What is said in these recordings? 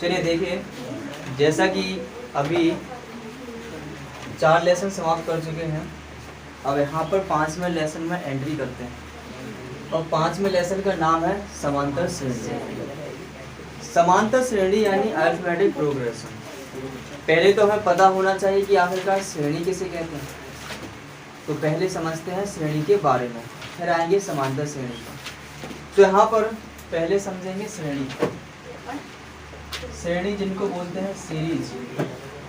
चलिए देखिए, जैसा कि अभी 4 लेसन समाप्त कर चुके हैं, अब यहाँ पर 5वें लेसन में एंट्री करते हैं और 5वें लेसन का नाम है समांतर श्रेणी। समांतर श्रेणी यानी अल्फाबेटिक प्रोग्रेशन। पहले तो हमें पता होना चाहिए कि आखिरकार श्रेणी किसे कहते हैं, तो पहले समझते हैं श्रेणी के बारे में, फिर आएंगे समांतर श्रेणी पर। तो यहाँ पर पहले समझेंगे श्रेणी। श्रेणी जिनको बोलते हैं सीरीज,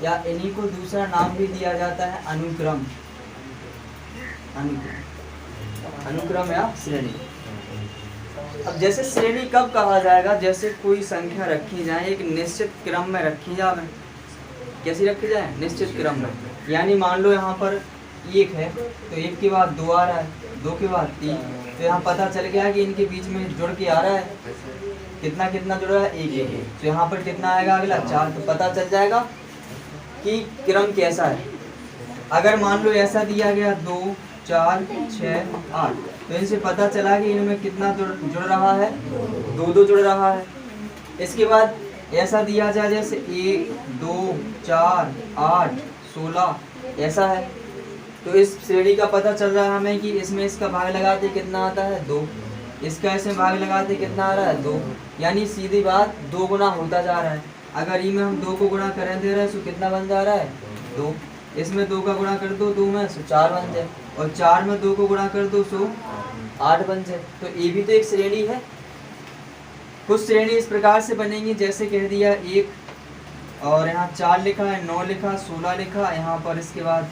या इन्हीं को दूसरा नाम भी दिया जाता है अनुक्रम। अनुक्रम या श्रेणी। अब जैसे श्रेणी कब कहा जाएगा, जैसे कोई संख्या रखी जाए, एक निश्चित क्रम में रखी जाए। कैसी रखी जाए? निश्चित क्रम में। यानी मान लो यहाँ पर 1 है तो 1 के बाद 2 आ रहा है, 2 के बाद 3, तो यहाँ पता चल गया कि इनके बीच में जुड़ के आ रहा है। कितना कितना जुड़ रहा है? 1। तो यहाँ पर कितना आएगा अगला? 4। तो पता चल जाएगा कि क्रम कैसा है। अगर मान लो ऐसा दिया गया 2, 4, 6, 8, तो इनसे पता चला कि इनमें कितना जुड़ रहा है? 2 जुड़ रहा है। इसके बाद ऐसा दिया जाए जैसे 1, 2, 4, 8, 16, ऐसा है, तो इस श्रेणी का पता चल रहा है हमें कि इसमें इसका भाग लगाते कितना आता है? 2। इसका इसमें भाग लगाते कितना आ रहा है? 2। यानी सीधी बात 2 गुना होता जा रहा है। अगर ई में हम 2 को गुणा करें दे रहे हैं तो कितना बन जा रहा है? 2। इसमें 2 का गुणा कर दो 2 में, सो 4 बन जाए, और 4 में 2 को गुणा कर दो सो 8 बन जाए। तो ये भी तो एक श्रेणी है। कुछ श्रेणी इस प्रकार से बनेंगी, जैसे कह दिया 1 और यहाँ 4 लिखा है, 9 लिखा, 16 लिखा, यहाँ पर इसके बाद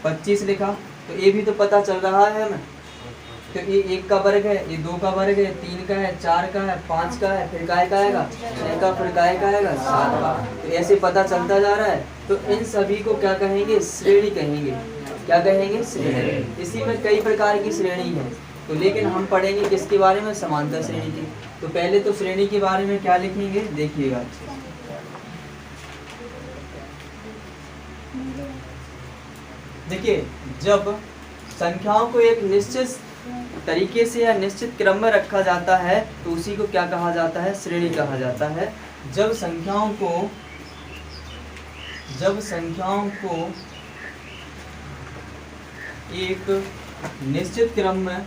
25 लिखा, तो ये भी तो पता चल रहा है हमें। तो ये 1 का वर्ग है, ये 2 का वर्ग है, 3 का है, 4 का है, 5 का है, फिर काय का आएगा? 6 का, फिर काय का आएगा? 7 का। तो ऐसे पता चलता जा रहा है। तो इन सभी को क्या कहेंगे? श्रेणी कहेंगे। क्या कहेंगे? श्रेणी। इसी में कई प्रकार की श्रेणी है, तो लेकिन हम पढ़ेंगे किसके बारे में? समांतर श्रेणी की। तो पहले तो श्रेणी के बारे में क्या लिखेंगे, देखिएगा। देखिए, जब संख्याओं को एक निश्चित तरीके से या निश्चित क्रम में रखा जाता है तो उसी को क्या कहा जाता है? श्रेणी कहा जाता है। जब संख्याओं को एक निश्चित क्रम में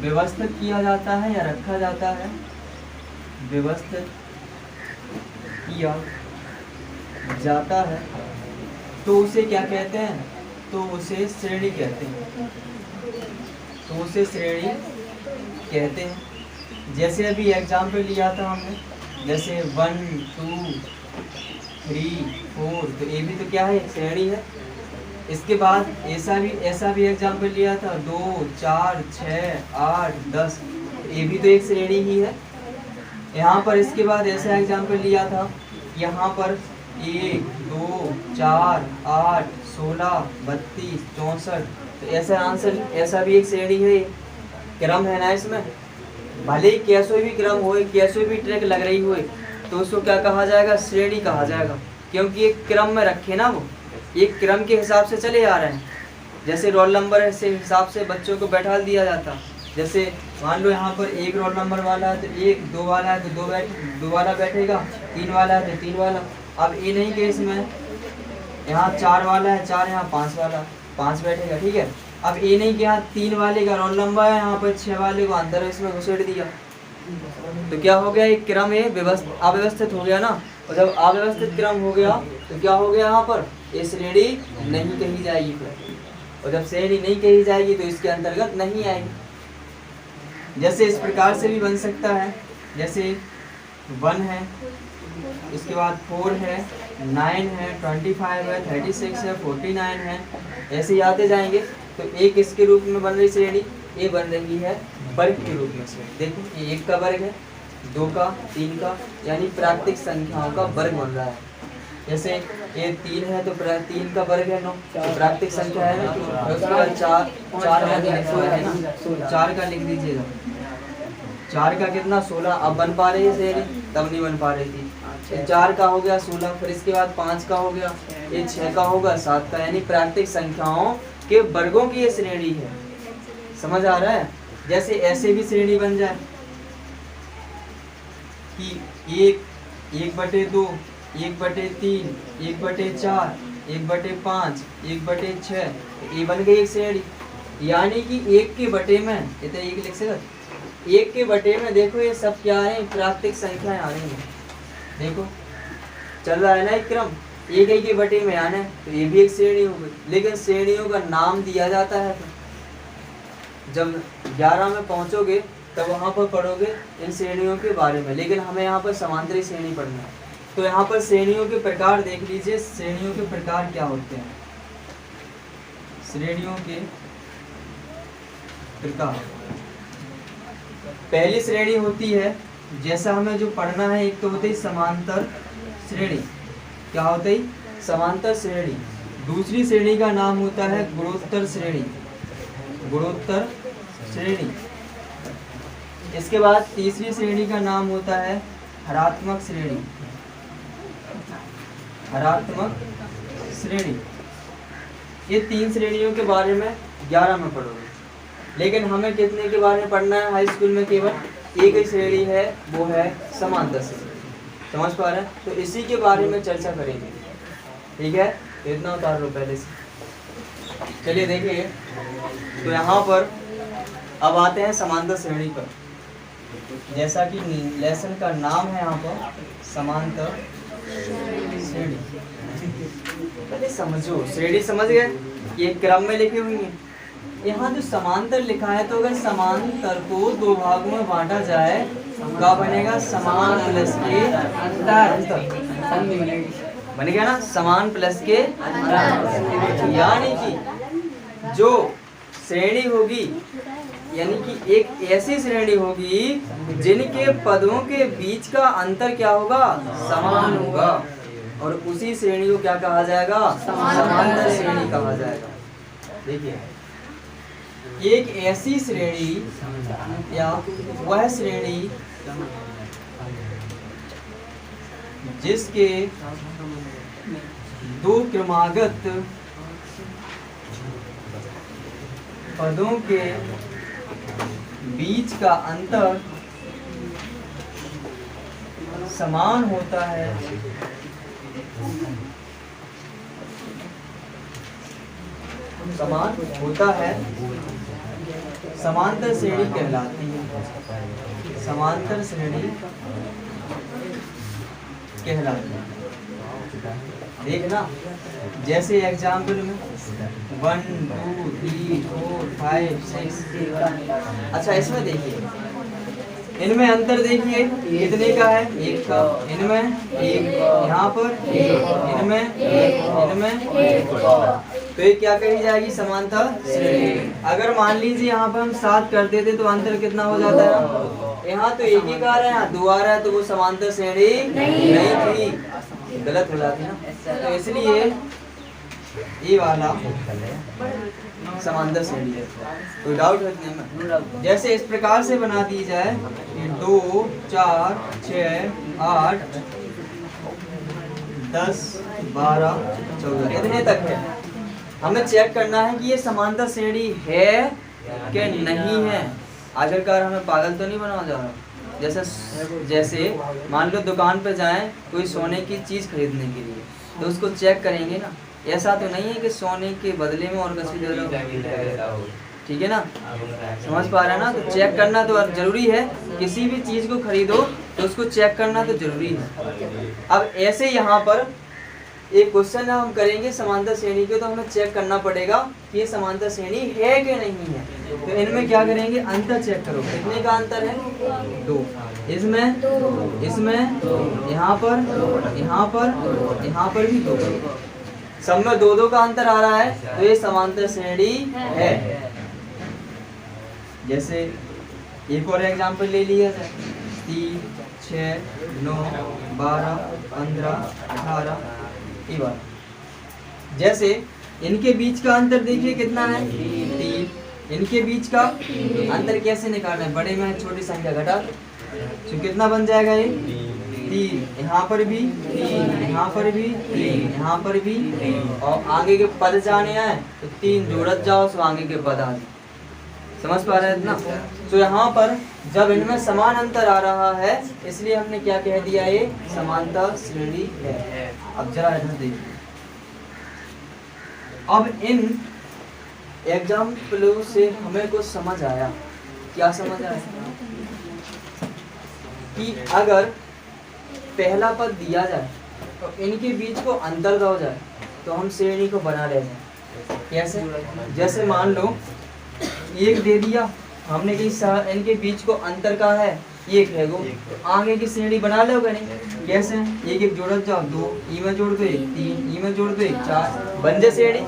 व्यवस्थित किया जाता है या रखा जाता है, व्यवस्थित किया जाता है, तो उसे क्या कहते हैं? तो उसे श्रेणी कहते हैं। तो उसे श्रेणी कहते हैं। जैसे अभी एग्जाम्पल लिया था हमने, जैसे 1, 2, 3, 4, तो ये भी तो क्या है? एक श्रेणी है। इसके बाद ऐसा भी एग्जाम्पल लिया था 2, 4, 6, 8, 10, ये भी तो एक श्रेणी ही है। यहाँ पर इसके बाद ऐसा एग्जाम्पल लिया था, यहाँ पर 1, 2, 4, 8, 16, 32, 64, तो ऐसा आंसर, ऐसा भी एक श्रेणी है। क्रम है ना इसमें, भले ही कैसे भी क्रम हो, कैसे भी ट्रैक लग रही हो, तो उसको क्या कहा जाएगा? श्रेणी कहा जाएगा, क्योंकि एक क्रम में रखे ना, वो एक क्रम के हिसाब से चले आ रहे हैं। जैसे रोल नंबर से हिसाब से बच्चों को बैठा दिया जाता। जैसे मान लो यहाँ पर 1 रोल नंबर वाला है तो 1, 2 वाला है तो 2 वाला बैठेगा, 3 वाला है तो 3 वाला। अब ये नहीं कि इसमें यहाँ 4 वाला है 4, यहाँ 5 वाला 5 बैठेगा, ठीक है। अब ये नहीं कि यहाँ 3 वाले का रोल नंबर है, यहाँ पर 6 वाले को अंदर इसमें घुसेड़ दिया, तो क्या हो गया? एक क्रम ये अव्यवस्थित हो गया ना। और जब अव्यवस्थित क्रम हो गया तो क्या हो गया? यहाँ पर ये श्रेणी नहीं कही जाएगी फिर, और जब श्रेणी नहीं कही जाएगी तो इसके अंतर्गत नहीं आएगी। जैसे इस प्रकार से भी बन सकता है, जैसे 1 है, इसके बाद 4 है, 9 है, 25 है, 36 है, 49 है, ऐसे ही आते जाएंगे। तो एक इसके रूप में बन रही श्रेणी, ये बन रही है वर्ग के रूप में से। देखो ये 1 का वर्ग है, 2 का, 3 का, यानी प्राकृतिक संख्याओं का वर्ग बन रहा है। जैसे ये 3 है तो 3 का वर्ग है 9, तो प्राकृतिक संख्या है ना। उसके बाद 4 है ना, 4 का लिख दीजिएगा। 4 का कितना? 16। अब बन पा रही है श्रेणी? तब नहीं बन पा रही थी। 4 का हो गया 16, फिर इसके बाद 5 का हो गया, ये 6 का होगा, 7 का, यानी प्राकृतिक संख्याओं के वर्गों की ये श्रेणी है। समझ आ रहा है? जैसे ऐसे भी श्रेणी बन जाए, कि 1/2, 1/3, 1/4, 1/5, 1/6, ये बन गई एक श्रेणी। यानी कि 1 के बटे में इतना 1 लिख सकते, 1 के बटे में देखो ये सब क्या है, प्राकृतिक संख्याएं आ रही हैं। देखो चल रहा है ना एक क्रम, 1 के बटे में आना है, तो ये भी एक श्रेणी हो गई। लेकिन श्रेणियों का नाम दिया जाता है, जब 11 में पहुंचोगे तब वहाँ पर पढ़ोगे इन श्रेणियों के बारे में। लेकिन हमें यहाँ पर समांतरी श्रेणी पढ़ना है, तो यहाँ पर श्रेणियों के प्रकार देख लीजिए। श्रेणियों के प्रकार क्या होते हैं? श्रेणियों के प्रकार, पहली श्रेणी होती है, जैसा हमें जो पढ़ना है, एक तो होती है समांतर श्रेणी। क्या होता है? समांतर श्रेणी। दूसरी श्रेणी का नाम होता है गुणोत्तर श्रेणी, गुणोत्तर श्रेणी। इसके बाद तीसरी श्रेणी का नाम होता है हरात्मक श्रेणी, हरात्मक श्रेणी। ये 3 श्रेणियों के बारे में 11 में पढ़ोगे। लेकिन हमें कितने के बारे में पढ़ना है? हाई स्कूल में केवल एक ही श्रेणी है, वो है समांतर श्रेणी। समझ पा रहे हैं? तो इसी के बारे में चर्चा करेंगे, ठीक है? तो इतना उतार लो पहले से। चलिए देखिए, तो यहाँ पर अब आते हैं समांतर श्रेणी पर। जैसा कि लेसन का नाम है यहाँ पर समांतर श्रेणी। पहले समझो, श्रेणी समझ गए, ये क्रम में लिखी हुई है। यहाँ जो समांतर लिखा है, तो अगर समांतर को 2 भागों में बांटा जाए, क्या बनेगा? समान प्लस के अंतर बन गया ना, समान प्लस के अंतर। यानी कि जो श्रेणी होगी, यानी कि एक ऐसी श्रेणी होगी जिनके पदों के बीच का अंतर क्या होगा? समान होगा, और उसी श्रेणी को क्या कहा जाएगा? समांतर श्रेणी कहा जाएगा। देखिए, एक ऐसी श्रेणी या वह श्रेणी जिसके 2 क्रमागत पदों के बीच का अंतर समान होता है, समान होता है, समांतर श्रेणी कहलाती है। समांतर श्रेणी कहलाती है। देखना, जैसे एग्जाम्पल में 1 2 3 4 5 6। अच्छा, इसमें देखिए, इनमें अंतर देखिए कितने का है? 1 का। इनमें 1, यहाँ पर 1, इनमें 1, इनमें 1। तो ये क्या कही जाएगी? समांतर श्रेणी। अगर मान लीजिए यहाँ पर हम 7 कर देते तो अंतर कितना हो जाता है? यहाँ तो 1 ही का आ रहा है, यहाँ 2 आ रहा है, तो वो समांतर श्रेणी नहीं थी, गलत हो जाती ना। तो इसलिए ये वाला समांतर श्रेणी है। कोई डाउट है इसमें? जैसे इस प्रकार से बना दी जाए, 2 4 6 8 10 12 14 इतने तक है। हमें चेक करना है कि ये समांतर श्रेणी है कि नहीं है। आखिरकार हमें पागल तो नहीं बनाया जा रहा। जैसे मान लो दुकान पे जाएं कोई सोने की चीज़ खरीदने के लिए, तो उसको चेक करेंगे ना। ऐसा तो नहीं है कि सोने के बदले में और कुछ दे दो, ठीक है ना? समझ पा रहे हैं ना? तो चेक करना तो जरूरी है। किसी भी चीज़ को खरीदो तो उसको चेक करना तो जरूरी है। अब ऐसे यहाँ पर एक क्वेश्चन हम करेंगे समांतर श्रेणी के, तो हमें चेक करना पड़ेगा कि ये समांतर श्रेणी है कि नहीं है। तो इनमें क्या करेंगे? अंतर चेक करो, कितने का अंतर है? 2। इसमें, इसमें, यहाँ पर, यहाँ पर, यहाँ पर भी 2। सब में 2 का अंतर आ रहा है, तो ये समांतर श्रेणी है। जैसे एक और एग्जाम्पल ले लिया जाए, 3 6 9 12 15 18 ये बार। जैसे इनके बीच का अंतर देखिए कितना है? 3। इनके बीच का अंतर कैसे निकालना है? बड़े में छोटी संख्या घटा, तो कितना बन जाएगा? ये 3। यहाँ पर भी 3, यहाँ पर भी 3, यहाँ पर भी 3, और आगे के पद जाने आए तो 3 जोड़त जाओ, सो आगे के पद आ जाए। समझ पा रहे हैं ना? तो यहाँ पर जब इनमें समान अंतर आ रहा है इसलिए हमने क्या कह दिया, ये समांतर श्रेणी है। अब जरा इधर देखिए, अब इन एग्जाम्पलों से हमें कुछ समझ आया। क्या समझ आया? कि अगर पहला पद दिया जाए तो इनके बीच को अंतर दो जाए तो हम श्रेणी को बना ले जाए। कैसे? जैसे मान लो एक दे दिया हमने कि इनके बीच को अंतर का है एक है गो, तो आगे की श्रेणी बना लोगे नहीं? कैसे? एक एक जोड़ जाओ, दो ई में जोड़ दो एक, तीन ई में जोड़ दो एक, चार, बन जाए श्रेणी,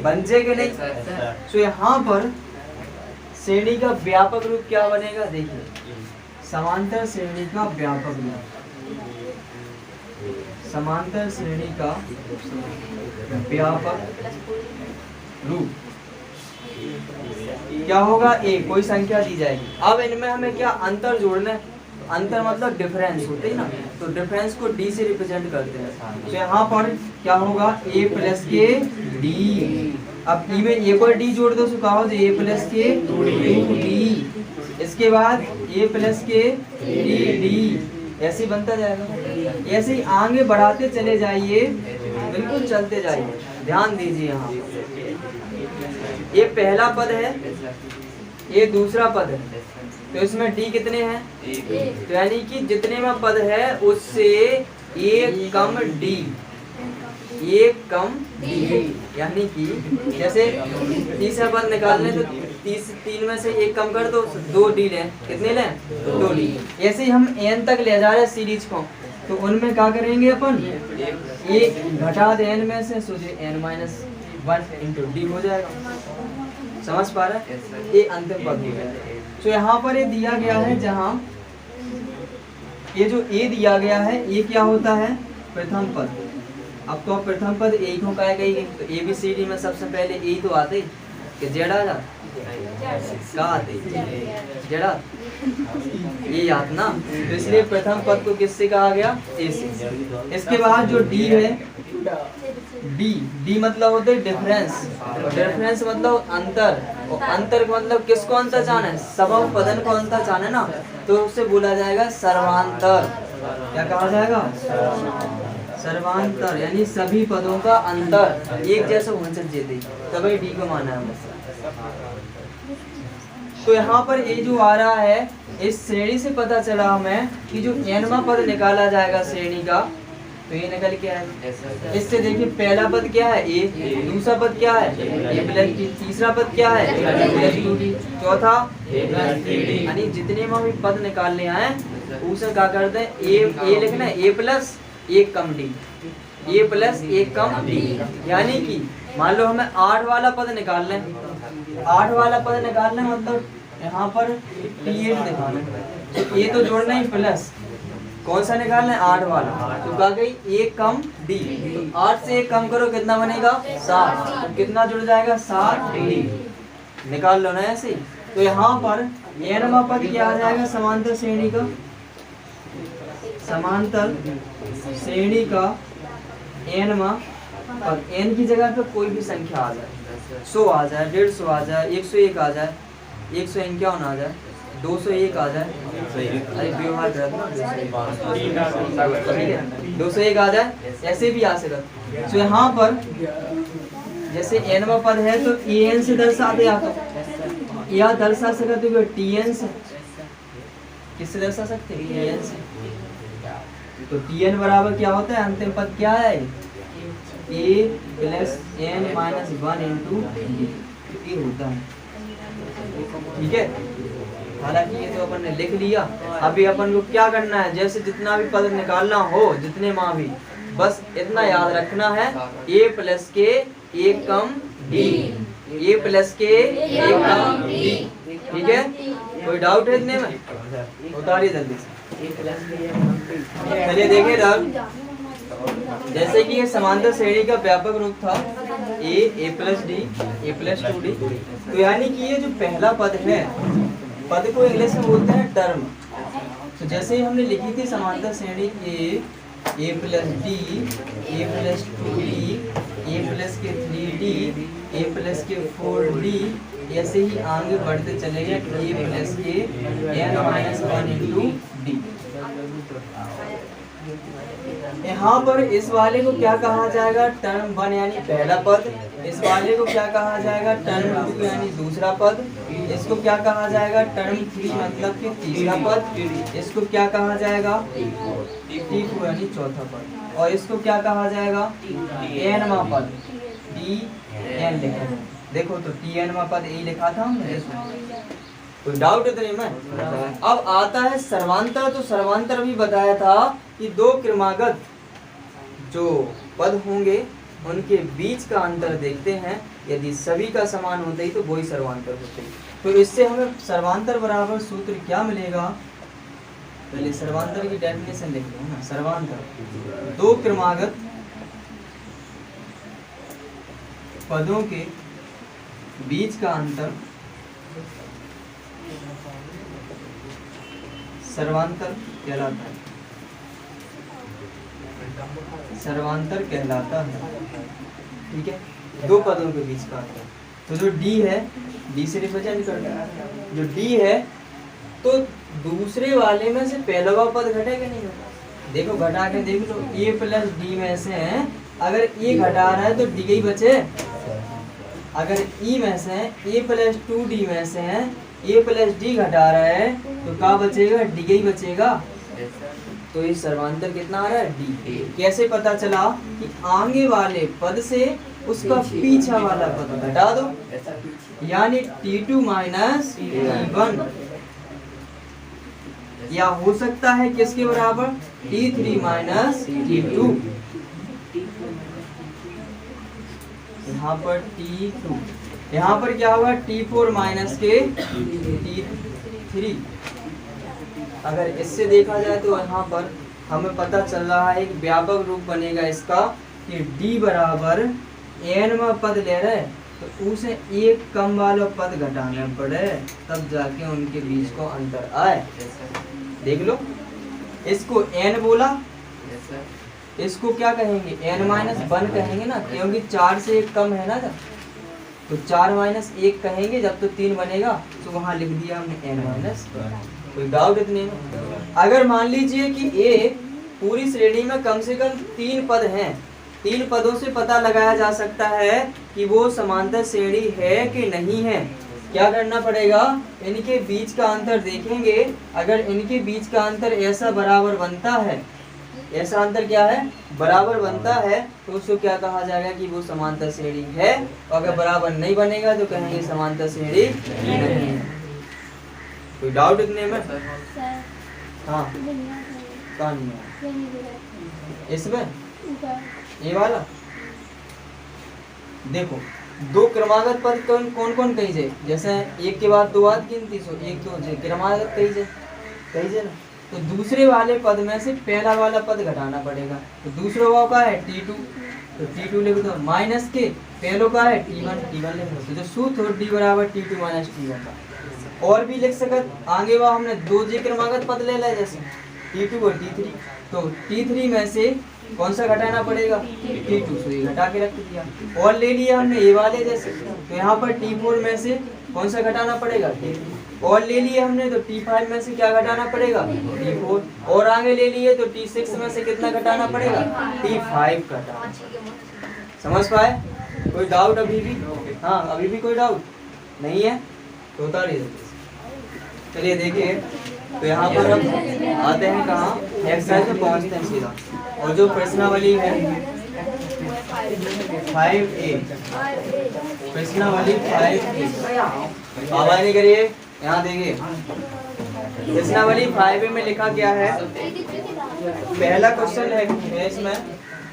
बन जाएगा नहीं? तो यहाँ पर श्रेणी का व्यापक रूप क्या बनेगा? देखिए, समांतर श्रेणी का व्यापक रूप, समांतर श्रेणी का व्यापक रूप क्या होगा? एक कोई संख्या दी जाएगी। अब इनमें हमें क्या अंतर जोड़ना है? अंतर मतलब डिफरेंस होते है ना, तो डिफरेंस को डी से रिप्रेजेंट करते हैं। तो यहाँ पर क्या होगा? ए प्लस के डी। अब ई में एक और डी जोड़ दो, कहा हो ए प्लस के डी, इसके बाद ए प्लस के डी, ऐसे ही बनता जाएगा। ऐसे ही आगे बढ़ाते चले जाइए, बिल्कुल चलते जाइए। ध्यान दीजिए, यहाँ ये पहला पद है, ये दूसरा पद है, तो इसमें डी कितने हैं? तो यानी कि जितने में पद है उससे एक कम डी, एक कम डी, यानी कि जैसे तीसरा पद निकालने तो तीन में से एक कम कर दो, दो डी लें, कितने लें? दो डी। ऐसे ही हम एन तक ले जा रहे हैं सीरीज को, तो उनमें क्या करेंगे अपन? एक घटा दे एन में से, सोचिए एन माइनस 1 इंटू डी हो जाएगा। समझ पा रहे हैं? ये अंतिम पद हो गया। तो यहाँ पर ये दिया गया है, जहाँ ये जो ए दिया गया है ये क्या होता है? प्रथम पद। अब तो प्रथम पद एक हो का गई, तो ए बी सी डी में सबसे पहले ए तो आते कि जेड आ जाता, क्या आते? जेड ये याद ना, तो इसलिए प्रथम पद को किससे कहा गया? ए से। इसके बाद जो डी है, डी मतलब होते है डिफरेंस, डिफरेंस मतलब अंतर, और अंतर मतलब किसको अंतर जाना है? सबम पदन को अंतर जाना है ना, तो उससे बोला जाएगा सर्वांतर। क्या कहा जाएगा? सर्वांतर, यानी सभी पदों का अंतर एक जैसा होना चाहिए, तभी डी को माना है। तो यहाँ पर ये जो आ रहा है, इस श्रेणी से पता चला हमें कि जो एनवां पद निकाला जाएगा श्रेणी का, तो ये निकल के आए। इससे देखिए, पहला पद क्या है? ए, दूसरा पद क्या है? ए प्लस डी, तीसरा पद क्या है? ए प्लस 2d, चौथा ए प्लस 3d। यानी जितने में भी पद निकालने आए उसे क्या करते हैं? ए लिखना है, ए प्लस एक कम डी, ए प्लस एक कम डी। यानी कि मान लो हमें 8 वाला पद निकालना है, 8 वाला पद निकालना है मतलब यहाँ पर T8 निकालना है, तो ए तो जोड़ना ही प्लस, कौन सा निकालना है? 8 वाला, तो कहा गई एक कम डी, तो 8 से एक कम करो कितना बनेगा? 7, तो कितना जुड़ जाएगा? 7 डी। निकाल लो ना ऐसे। तो यहाँ पर एनवां पद क्या आ जाएगा? समांतर श्रेणी का, समांतर श्रेणी का एनवां पद। एन की जगह पे कोई भी संख्या आ जाए, 100 आ जाए, 150 आ जाए, 101 आ जाए, 151 आ जाए, 201 आ जाए, अरे व्यवहार कर ना, 201 आ जाए, ऐसे भी आ सकता। तो यहाँ पर जैसे एनवां पद है तो एन से दर्शाते आप, तो या दर्शा सकते हो टीएन से। किससे दर्शा सकते हैं? टीएन से। तो टीएन बराबर क्या होता है? अंतिम पद क्या है? A plus N minus 1 into D होता है। ठीक है, हालांकि ये तो अपन ने लिख लिया। अभी अपन को क्या करना है? जैसे जितना भी पद निकालना हो, जितने माँ भी, बस इतना याद रखना है, ए प्लस के एक कम डी, ए प्लस के एक कम डी। ठीक है, कोई डाउट है इतने में? उतारिए जल्दी से। चलिए देखिए रब, जैसे कि ये समांतर श्रेणी का व्यापक रूप था, ए प्लस डी, ए प्लस 2d। तो यानी कि ये जो पहला पद है, पद को इंग्लिश में बोलते हैं टर्म। तो जैसे ही हमने लिखी थी समांतर श्रेणी ए प्लस डी, ए प्लस 2d, ए प्लस के 3d, ए प्लस के 4d, ऐसे ही आगे बढ़ते चलेगा ए प्लस के n माइनस 1 इंटू डी। यहाँ पर इस वाले को क्या कहा जाएगा, टर्म 1 यानी पहला पद। इस वाले को क्या कहा जाएगा, टर्म 2 यानी दूसरा पद। इसको क्या कहा जाएगा, टर्म 3 मतलब कि तीसरा पद। इसको क्या कहा जाएगा, T4 यानी चौथा पद। और इसको क्या कहा जाएगा, nवां पद, Tn लिखा है। देखो तो Tnवां पद यही लिखा था हमने। कोई डाउट है तो नहीं में। अब आता है सर्वांतर। तो सर्वांतर भी बताया था कि दो क्रमागत जो पद होंगे उनके बीच का अंतर देखते हैं, यदि सभी का समान होता ही तो वही सर्वांतर होते ही। तो इससे हमें सर्वांतर बराबर सूत्र क्या मिलेगा, पहले सर्वांतर की डेफिनेशन लिख लो ना। सर्वांतर दो क्रमागत पदों के बीच का अंतर सर्वांतर कहलाता है। सर्वांतर कहलाता है, ठीक है, दो पदों के बीच का अंतर। तो जो d है, d से रिप्रेजेंट करता है, जो d है तो दूसरे वाले में से पहला पद घटेगा नहीं घटा। देखो घटा के देख लो, a प्लस डी में से है, अगर a घटा रहा है तो d ही बचे। अगर e में से a प्लस 2d में से है, a प्लस डी घटा रहा है तो क्या बचेगा, d ही बचेगा। तो ये सर्वांतर कितना आ रहा है, डी। कैसे पता चला कि आगे वाले पद से उसका पीछा वाला पद घटा दो, यानी T2 माइनस T1, या हो सकता है किसके बराबर, T3 माइनस T2। यहाँ पर T2, यहाँ पर क्या होगा, T4 माइनस के T3। अगर इससे देखा जाए तो यहाँ पर हमें पता चल रहा है, एक व्यापक रूप बनेगा इसका कि d बराबर nवां पद ले रहे तो उसे एक कम वाला पद घटाना पड़े, तब जाके उनके बीच को अंतर आए। देख लो, इसको n बोला, इसको क्या कहेंगे, n माइनस 1 कहेंगे ना, क्योंकि 4 से 1 कम है ना, तो 4 माइनस 1 कहेंगे जब तो 3 बनेगा, तो वहां लिख दिया हमने n माइनस। कोई डाउट इतने में। अगर मान लीजिए कि a पूरी श्रेणी में कम से कम 3 पद हैं, 3 पदों से पता लगाया जा सकता है कि वो समांतर श्रेणी है कि नहीं है। क्या करना पड़ेगा, इनके बीच का अंतर देखेंगे। अगर इनके बीच का अंतर ऐसा बराबर बनता है, ऐसा अंतर क्या है, बराबर बनता है, तो उसको क्या कहा जाएगा कि वो समांतर श्रेणी है। और अगर बराबर नहीं बनेगा तो कहेंगे समांतर श्रेणी नहीं है। कोई डाउट इतने में। हाँ कौन में, इसमें ये वाला देखो, दो क्रमागत पद कौन कौन कही जाए, जैसे एक के बाद 2 बात गिनती, सो एक तो क्रमागत कही जाए ना। तो दूसरे वाले पद में से पहला वाला पद घटाना पड़ेगा। तो दूसरा वाला का है T2, तो T2 लिख दो, माइनस के पहलो का है T1 लिख दो। तो जो सूत्र D बराबर T2 माइनस T1 का। और भी लिख सकत, आगे वह हमने 2 जे क्रमागत पद ले लिया, जैसे T2 और T3। तो T3 में से कौन सा घटाना पड़ेगा, T2, तो ये घटा के रख दिया। और ले लिया हमने ये वाले जैसे, तो यहाँ पर T4 में से कौन सा घटाना पड़ेगा, T3। और ले लिए हमने तो T5 में से क्या घटाना पड़ेगा, T4। और आगे ले लिए तो T6 में से कितना घटाना पड़ेगा, T5 घटाना। समझ पाए, कोई डाउट अभी भी? हाँ अभी भी कोई डाउट नहीं है तो उतार ही देते। चलिए देखिए, तो यहाँ पर हम आते हैं कहाँ, एक्सरसाइज में पहुँचते हैं सीधा। और जो प्रश्नावली है 5A, प्रश्नावली 5A आवाज नहीं करिए, यहाँ देखिए प्रश्नावली 5A में लिखा क्या है। पहला क्वेश्चन है इसमें,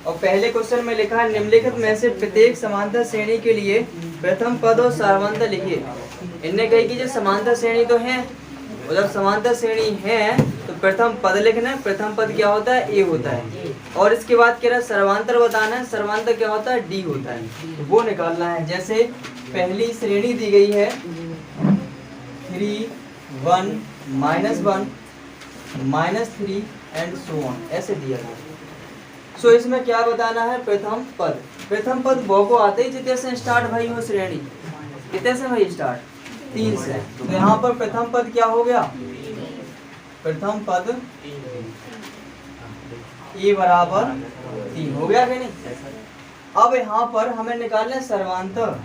और पहले क्वेश्चन में लिखा है निम्नलिखित में से प्रत्येक समांतर श्रेणी के लिए प्रथम पद और सर्वांतर लिखिए। इनने कही कि जो समांतर श्रेणी तो है, और जब समांतर श्रेणी है तो प्रथम पद लिखना है। प्रथम पद क्या होता है, ए होता है। और इसके बाद कह रहा है सर्वांतर बताना है, सर्वांतर क्या होता है, डी होता है, तो वो निकालना है। जैसे पहली श्रेणी दी गई है 3 1 -1 -3 एंड सो ऑन, ऐसे दिया गया। सो इसमें क्या बताना है, प्रथम पद। प्रथम पद वो को आते ही जितने से स्टार्ट भाई हो श्रेणी, कितने से भाई स्टार्ट, 3 से। तो यहाँ पर प्रथम पद क्या हो गया, प्रथम पद ए बराबर 3 हो गया कि नहीं। अब यहाँ पर हमें निकालना है सर्वांतर।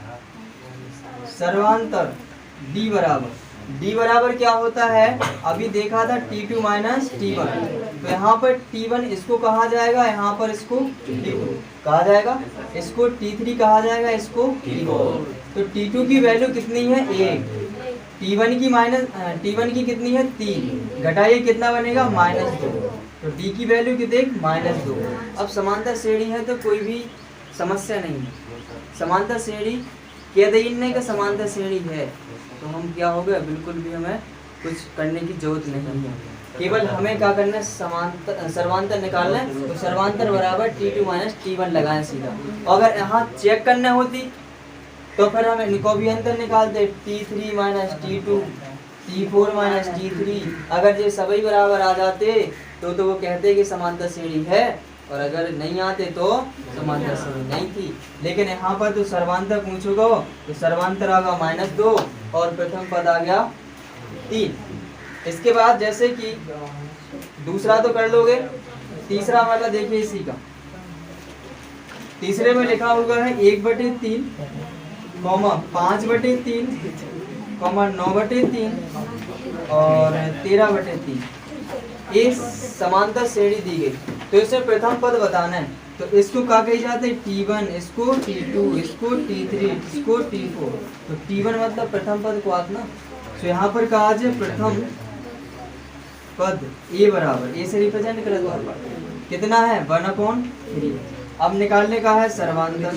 सर्वांतर डी बराबर क्या होता है, अभी देखा था T2 माइनस T1। तो यहाँ पर T1 इसको कहा जाएगा, यहाँ पर इसको T2 कहा जाएगा, इसको T3 कहा जाएगा, इसको T4। तो T2 की वैल्यू कितनी है 1, T1 की कितनी है 3, घटाइए कितना बनेगा -2। तो D की वैल्यू कितनी, -2। अब समांतर श्रेणी है तो कोई भी समस्या नहीं है। समांतर श्रेणी कह देने का समांतर श्रेणी है तो हम क्या हो गया, बिल्कुल भी हमें कुछ करने की जरूरत नहीं है। केवल हमें क्या करना है, सर्वांतर निकालना है। तो सर्वांतर बराबर T2 माइनस T1 लगाएं सीधा। अगर यहाँ चेक करना होती तो फिर हम इनको भी अंतर निकालते, T3 minus T2, T4 minus T3। अगर ये सभी बराबर आ जाते तो वो कहते कि समांतर श्रेणी है, और अगर नहीं आते तो समांतर श्रेणी नहीं थी। लेकिन यहाँ पर तो सर्वांतर पूछोगे तो सर्वांतर आ गया -2 और प्रथम पद आ गया 3। इसके बाद जैसे कि दूसरा तो कर लोगे, तीसरा वाला देखिए इसी का। तीसरे में लिखा हुआ है 1/3, 5/3, 9/3 और 13/3। ये समांतर श्रेणी दी गई। तो इसे प्रथम पद बताना है। तो इसको क्या कही जाते हैं, T1, इसको T2, इसको T3, इसको T4। तो T1 मतलब प्रथम पद को आतना। तो यहाँ पर कहा जाए प्रथम पद ए बराबर, ए से रिप्रेजेंट कर दो कितना है 1/3। अब निकालने का है सर्वांतर।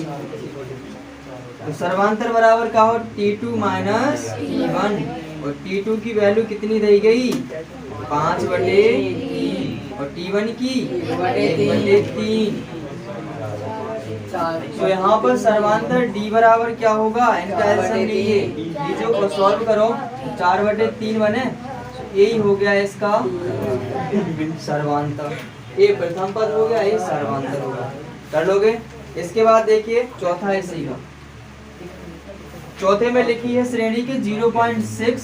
तो सर्वांतर बराबर क्या हो, T2 माइनस T1, और T2 की वैल्यू कितनी दी गई 5/3 और T1 की 1/3। तो यहाँ पर सर्वांतर D बराबर क्या होगा, इनका एल्सियम लीजिए, लीजिए को सॉल्व करो, 4/3 बने। यही हो गया इसका सर्वांतर। ये प्रथम पद हो गया, ये सर्वांतर होगा। कर लोगे। इसके बाद देखिए चौथा इसी का। चौथे में लिखी है श्रेणी के 0.6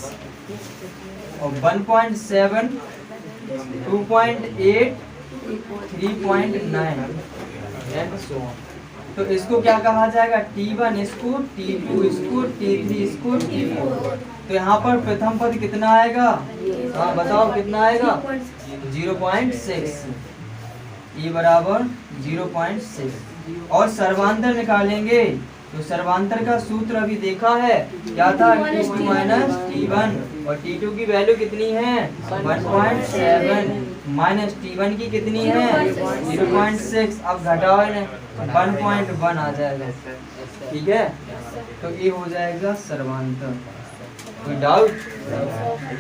और 1.7, 2.8, 3.9 एंड सो ऑन। तो इसको क्या कहा जाएगा, T1, इसको T2, इसको T3, इसको T4। तो यहाँ पर प्रथम पद कितना आएगा, हाँ बताओ कितना आएगा 0.6, ये बराबर 0.6। और सर्वांतर निकालेंगे तो सर्वांतर का सूत्र अभी देखा है क्या था, T2 माइनस T1, और T2 की वैल्यू कितनी है 1.7 माइनस T1 की कितनी है 0.6। अब घटाओ इन्हें 1.1 आ जाएगा, ठीक है। तो ये हो जाएगा सर्वांतर। कोई डाउट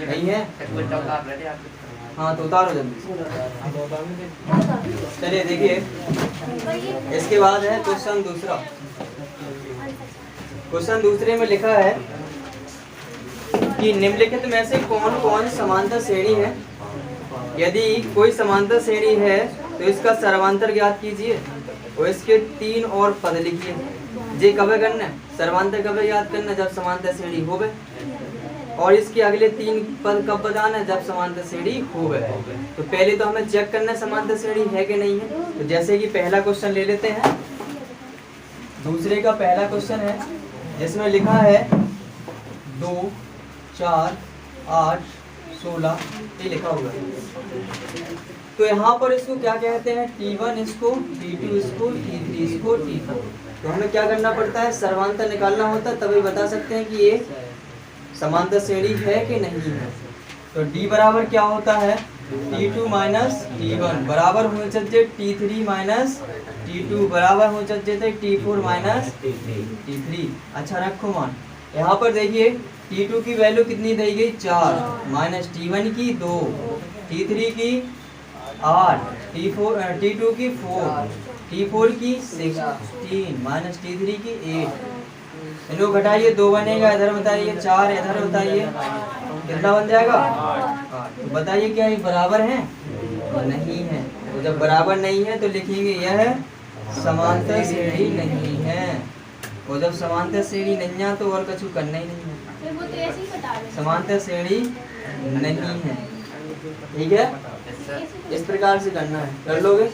नहीं है, हाँ तो उतारो जल्दी। चलिए देखिए इसके बाद है क्वेश्चन दूसरा। क्वेश्चन दूसरे में लिखा है कि निम्नलिखित में से कौन कौन समांतर श्रेणी है। यदि कोई समांतर श्रेणी है तो इसका सर्वांतर ज्ञात कीजिए और इसके 3 और पद लिखिए। जे कब करना है, सर्वांतर कब याद करना, जब समांतर श्रेणी हो गए, और इसके अगले 3 पद कब बताना है, जब समांतर श्रेणी हो गए। तो पहले तो हमें चेक करना है समांतर श्रेणी है कि नहीं है। तो जैसे कि पहला क्वेश्चन ले लेते हैं, दूसरे का पहला क्वेश्चन है जिसमें लिखा है 2, 4, 8, 16 ये लिखा हुआ है। तो यहाँ पर इसको क्या कहते हैं, T1, इसको T2, इसको T3, इसको T4। तो हमें क्या करना पड़ता है, सर्वांतर निकालना होता है, तभी बता सकते हैं कि ये समांतर श्रेणी है कि नहीं है। तो D बराबर क्या होता है, T2 माइनस T1 बराबर हो चाहिए T3 माइनस T2 बराबर हो चाहिए T4 माइनस T3। अच्छा रखो मान। यहाँ पर देखिए T2 की वैल्यू कितनी दी गई 4 माइनस T1 की 2, T3 की 8, T2 की 4, T4 की 16 माइनस T3 की 8। इनको घटाइए 2 बनेगा, इधर बताइए 4, इधर बताइए कितना बन जाएगा 8। तो बताइए क्या ये बराबर है, नहीं है। तो जब बराबर नहीं है तो लिखेंगे यह समांतर श्रेणी नहीं है, और जब समांतर श्रेणी नहीं है तो और कछु करना ही नहीं है, वो तो ऐसे ही बता रहे हैं। समांतर श्रेणी नहीं है। ठीक है, इस प्रकार से करना है, कर लोगे।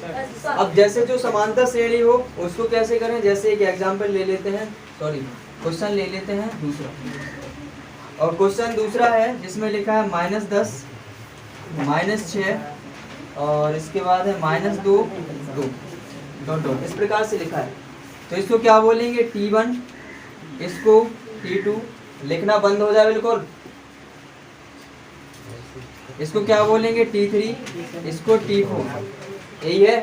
अब जैसे जो समांतर श्रेणी हो उसको कैसे करें, जैसे एक एग्जांपल ले लेते हैं, सॉरी क्वेश्चन ले लेते हैं दूसरा, और क्वेश्चन दूसरा है जिसमें लिखा है -10 -6 और इसके बाद है -2 2 डॉट डॉट, इस प्रकार से लिखा है। तो इसको क्या बोलेंगे, T1, इसको T2, लिखना बंद हो जाए बिल्कुल। इसको क्या बोलेंगे, T3, इसको T4, यही है।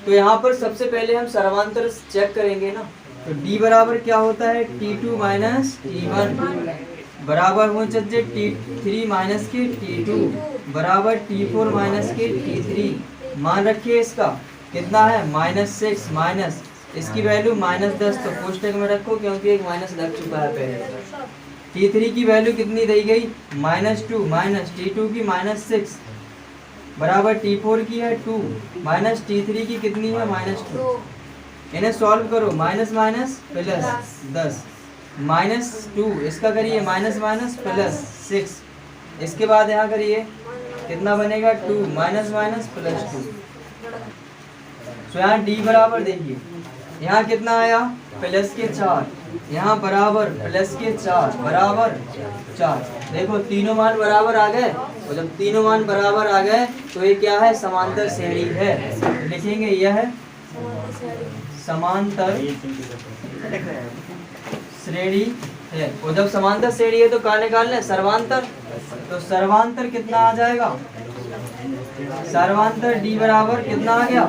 तो यहाँ पर सबसे पहले हम सर्वांतर चेक करेंगे ना, तो D बराबर क्या होता है, T2 माइनस T1 बराबर हो चाहिए T3 माइनस के T2 बराबर T4 माइनस के T3। मान रखिए इसका कितना है, -6 माइनस इसकी वैल्यू -10, तो कोष्टक में रखो क्योंकि एक माइनस लग चुका है पहले। T3 की वैल्यू कितनी दी गई, -2 माइनस T2 की -6 बराबर T4 की है 2 माइनस T3 की कितनी है, -2। इन्हें सॉल्व करो, माइनस माइनस प्लस 10 -2, इसका करिए माइनस माइनस प्लस 6, इसके बाद यहाँ करिए कितना बनेगा, 2 माइनस माइनस प्लस 2। तो यहाँ D बराबर देखिए, यहाँ कितना आया, प्लस के 4, यहाँ बराबर प्लस के 4 बराबर 4। देखो तीनों मान बराबर आ गए, और जब तीनों मान बराबर आ गए तो ये क्या है, समांतर श्रेणी है। तो लिखेंगे यह समांतर श्रेणी है, और जब समांतर श्रेणी है तो क्या निकालना है, सर्वांतर। तो सर्वांतर कितना आ जाएगा, सर्वांतर D बराबर कितना आ गया,